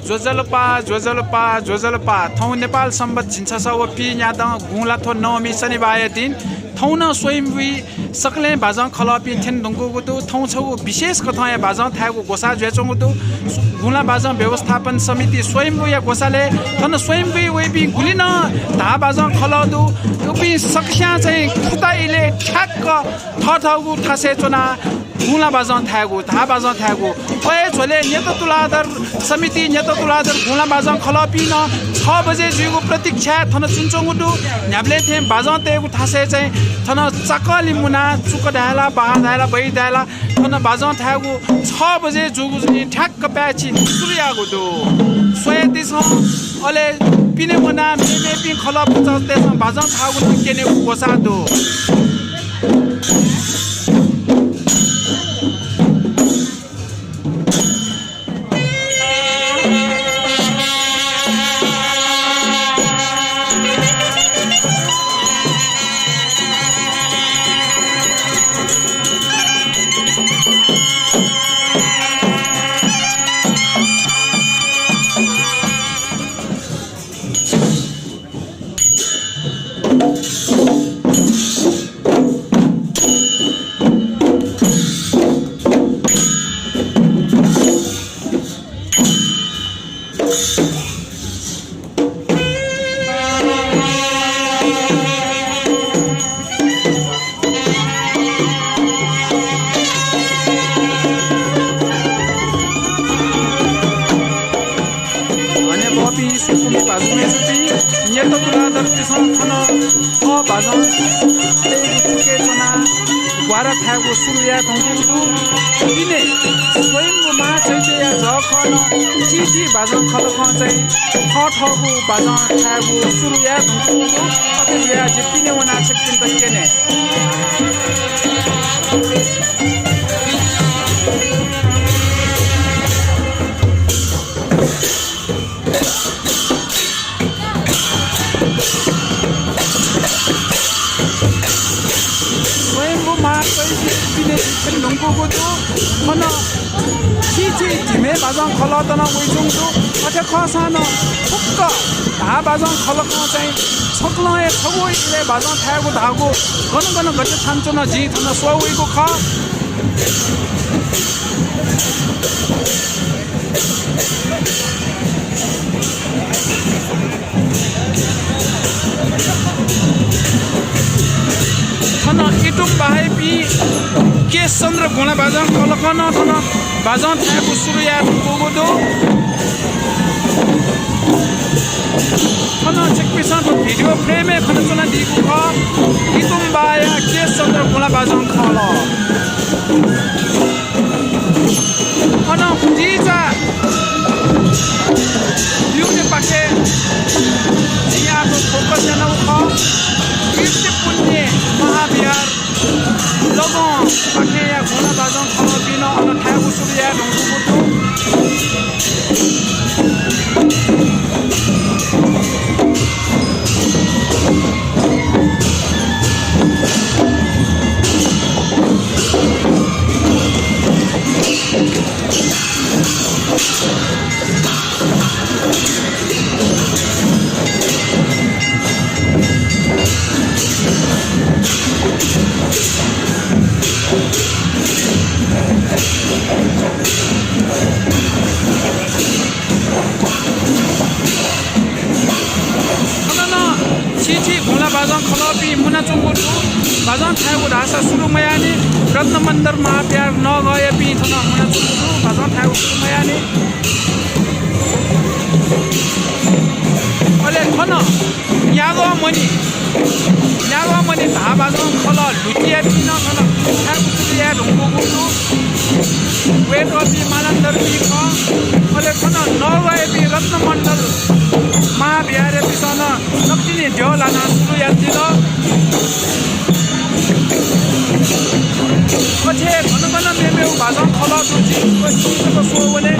जोजलपा थौ नेपाल सम्बत छिन्छ सव पि न्याद गुला थो नवमी शनिबार दिन थौ न स्वयंवी सकले बाजा खलपि थेन दंगुगुतु थौ छौ विशेष कथा बाजा थागु गोसा ज्वेचंगुतु गुला बाजा व्यवस्थापन समिति स्वयंवी या गोसाले थन स्वयंवी वेबी गुलिन धा बाजा खलदु उपि सक्ष्या चाहिँ खुदाइले ठ्याक्क थथगु ठसे चुना गुला बाजा थागु धा बाजा थागु ओए झोले नेत तुलाधर समिति नेत तुलाधर गुला बाजा खलपि न 6 बजे जुगु प्रतीक्षा थन चुनचंगुटु न्याब्ले थे बाजा तेगु थासे चाहिँ थन चकली मुना चुक डाला बाहा डाला बै डाला थन बाजा थागु 6 बजे जुगु ठ्याक्क प्याची सुरियागु दो सोय दिस अले पिने मुना मेमे पि खलप चस्ते बाजा थागु केने गोसा दो थागु सुरुया धंगुदु दिने स्वयंमा चाहिँ या जखन चिठी बाजन खलख चाहिँ ठठगु बाजन थागु सुरुया धंगुदु अतया जिपिने वना छकिन तकेने मन चिची झिमे बाजन खलतन वइजुङदु अथे खसान फुक्क धा बाजन खलक चाहिँ छक्लए छगोइले बाजन थागु धागु गन गटे छान्चो न जी थन सोइको ख थन इटुम बाहेपि केस चन्द्र गुणा बाजा कलकन थन बाजा थागु सुरुया गोगोदो थन चेकपिसन भिडियो फ्रेमे खन चुना दिगु ख इतुम बाया केस चन्द्र गुणा बाजा खल थन जिजा युने पाके जियाको फोकस नउ ख कृष्ण पुण्य महाविहार लगन पाके या घोडा बाजन खलबिन अन ठागु सुरिया ढंगुगुतु बाजन खलपि मुना चुङ्गुटु बाजन थागु ढासा सुरुमयानी रत्न मन्दर महाप्यार नगए पि थन मुना चुङ्गुटु बाजन थागु सुरुमयानी अले थन यागो मनि धा बाजन खल लुटिया पिन थन थागु सुरिया ढुङ्गुगुटु वेट अपि मानन्दर पि ख अले थन नगए पि रत्न मण्डल महाविहार पिसन नक्तिने ढ्योलाना सुरु यात्रिल अझै घन मेमेउ भाषण खल दुजीको सो भने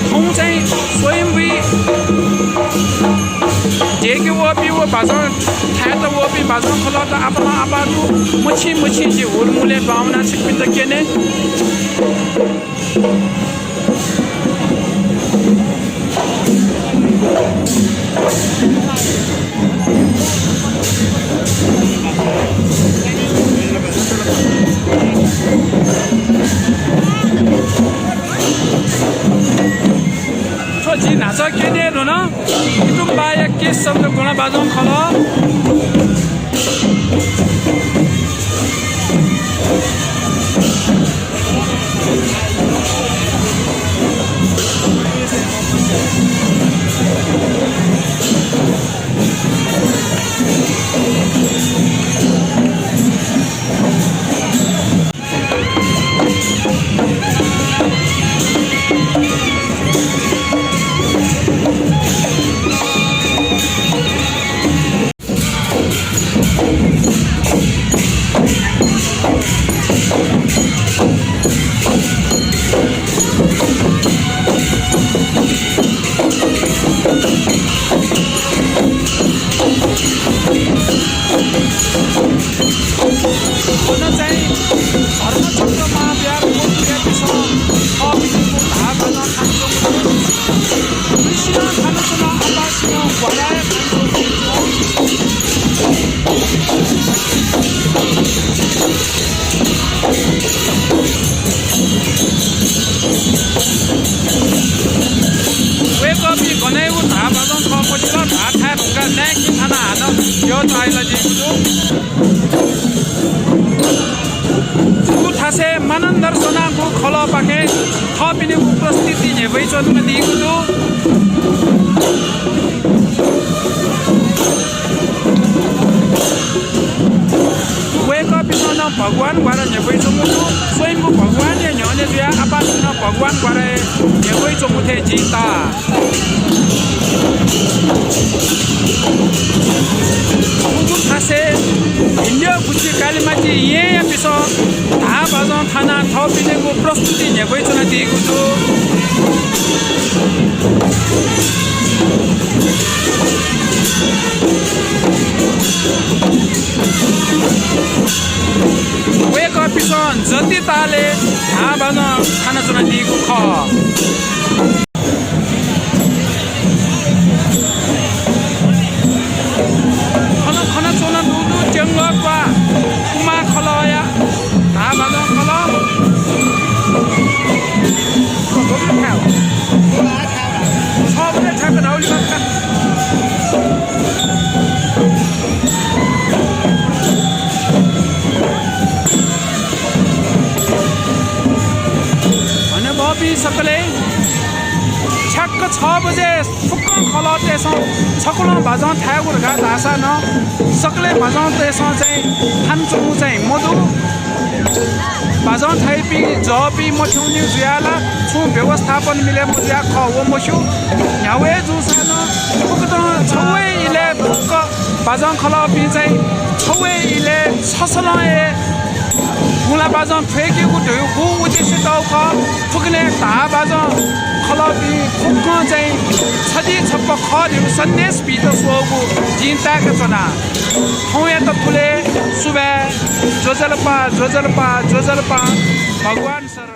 ठाउँ चाहिँ स्वयंवी जेके वपी वो भाषण थाहा त वपी बाजन खला त आपला आबादु मछि मछि जे हुलमुले भावना छिपित केने जी नाचा केने रो न इतु बाया के शब्द कोना बाजन खला मनन्दर सोनाको खला पाके थपिने उपस्थिति नेबै चोदमा दिएको छु वेका पिसन भगवान द्वारा नेबै चोमु स्वयं भगवान ने न्याने दिया आपातन भगवान द्वारा नेबै चोमु थे जीता खासे इंडिया गुची कालीमाटी ये पिसो धा बाजन खाना थपिनेको प्रस्तुति नेबै चोना दिएको छु वेक पिसन जति ताले धा बाजन खाना चोना दिएको ख कुमा खलया धा बाजन खला सबले ठाक राउली बाका भने बबी सकले ठ्याक्क 6 बजे फुक्क खला त्यसो छकुलो भजन थागुर घाट आशा न सकले भजन त्यसो चाहिँ खान्चु चाहिँ मधु भजन थाइपी जपी मठ्याउने जुयाला छु व्यवस्थापन मिले मुज्या ख वो मछु न्यावे जुसान फुक्क छवे इले फुक्क भजन खला पि चाहिँ छवे इले छसलए मुला बाजन फेकेको ढ्यु गु उद्देश्य दाउख फुक्ने धा बाजन खलपी फुक्क चाहिँ छदी छप्प खर्यु सन्देश भित्र सोगु जिन्ताका चना थौया त फुले सुबे जोजलपा भगवान सर